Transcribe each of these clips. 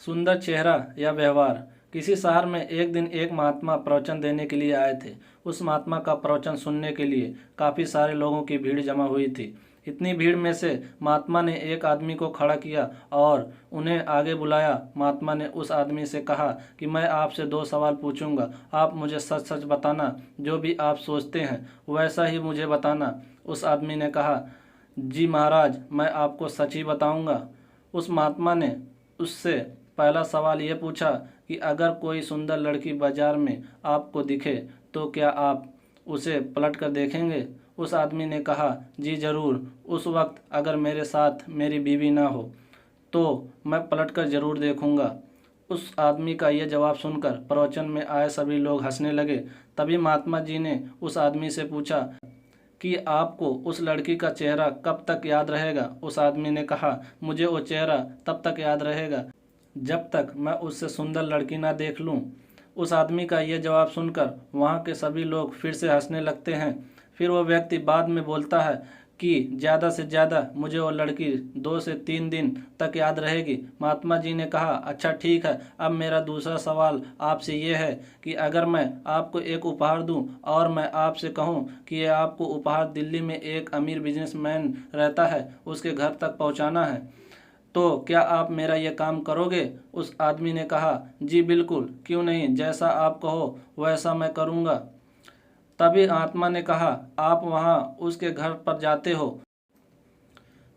सुंदर चेहरा या व्यवहार। किसी शहर में एक दिन एक महात्मा प्रवचन देने के लिए आए थे। उस महात्मा का प्रवचन सुनने के लिए काफ़ी सारे लोगों की भीड़ जमा हुई थी। इतनी भीड़ में से महात्मा ने एक आदमी को खड़ा किया और उन्हें आगे बुलाया। महात्मा ने उस आदमी से कहा कि मैं आपसे 2 सवाल पूछूंगा, आप मुझे सच सच बताना, जो भी आप सोचते हैं वैसा ही मुझे बताना। उस आदमी ने कहा, जी महाराज, मैं आपको सच ही बताऊंगा। उस महात्मा ने उससे पहला सवाल ये पूछा कि अगर कोई सुंदर लड़की बाजार में आपको दिखे तो क्या आप उसे पलट कर देखेंगे? उस आदमी ने कहा, जी ज़रूर। उस वक्त अगर मेरे साथ मेरी बीवी ना हो तो मैं पलट कर ज़रूर देखूंगा। उस आदमी का यह जवाब सुनकर प्रवचन में आए सभी लोग हंसने लगे। तभी महात्मा जी ने उस आदमी से पूछा कि आपको उस लड़की का चेहरा कब तक याद रहेगा? उस आदमी ने कहा, मुझे वो चेहरा तब तक याद रहेगा जब तक मैं उससे सुंदर लड़की ना देख लूं। उस आदमी का यह जवाब सुनकर वहां के सभी लोग फिर से हंसने लगते हैं। फिर वो व्यक्ति बाद में बोलता है कि ज़्यादा से ज़्यादा मुझे वो लड़की 2 से 3 दिन तक याद रहेगी। महात्मा जी ने कहा, अच्छा ठीक है, अब मेरा दूसरा सवाल आपसे ये है कि अगर मैं आपको एक उपहार दूं और मैं आपसे कहूं कि ये आपको उपहार दिल्ली में एक अमीर बिजनेसमैन रहता है, उसके घर तक पहुंचाना है, तो क्या आप मेरा यह काम करोगे? उस आदमी ने कहा, जी बिल्कुल, क्यों नहीं, जैसा आप कहो वैसा मैं करूँगा। तभी आत्मा ने कहा, आप वहाँ उसके घर पर जाते हो,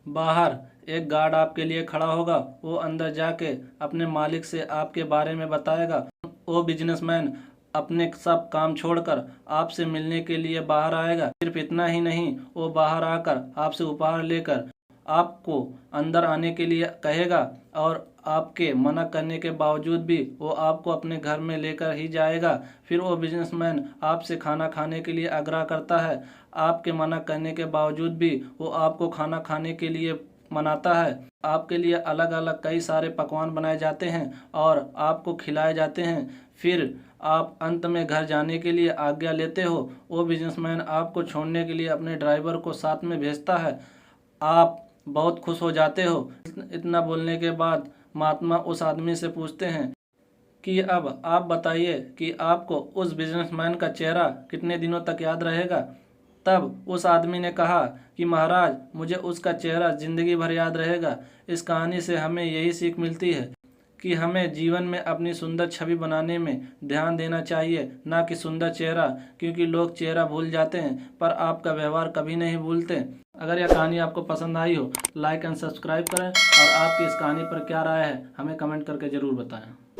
बाहर एक गार्ड आपके लिए खड़ा होगा। वो अंदर जाके अपने मालिक से आपके बारे में बताएगा। वो बिजनेसमैन अपने सब काम छोड़कर आपसे मिलने के लिए बाहर आएगा। सिर्फ इतना ही नहीं, वो बाहर आकर आपसे उपहार लेकर आपको अंदर आने के लिए कहेगा और आपके मना करने के बावजूद भी वो आपको अपने घर में लेकर ही जाएगा। फिर वो बिजनेसमैन आपसे खाना खाने के लिए आग्रह करता है। आपके मना करने के बावजूद भी वो आपको खाना खाने के लिए मनाता है। आपके लिए अलग अलग कई सारे पकवान बनाए जाते हैं और आपको खिलाए जाते हैं। फिर आप अंत में घर जाने के लिए आज्ञा लेते हो। वो बिजनेसमैन आपको छोड़ने के लिए अपने ड्राइवर को साथ में भेजता है। आप बहुत खुश हो जाते हो। इतना बोलने के बाद महात्मा उस आदमी से पूछते हैं कि अब आप बताइए कि आपको उस बिजनेसमैन का चेहरा कितने दिनों तक याद रहेगा? तब उस आदमी ने कहा कि महाराज, मुझे उसका चेहरा जिंदगी भर याद रहेगा। इस कहानी से हमें यही सीख मिलती है कि हमें जीवन में अपनी सुंदर छवि बनाने में ध्यान देना चाहिए, ना कि सुंदर चेहरा, क्योंकि लोग चेहरा भूल जाते हैं पर आपका व्यवहार कभी नहीं भूलते। अगर यह कहानी आपको पसंद आई हो, लाइक एंड सब्सक्राइब करें और आपकी इस कहानी पर क्या राय है हमें कमेंट करके ज़रूर बताएं।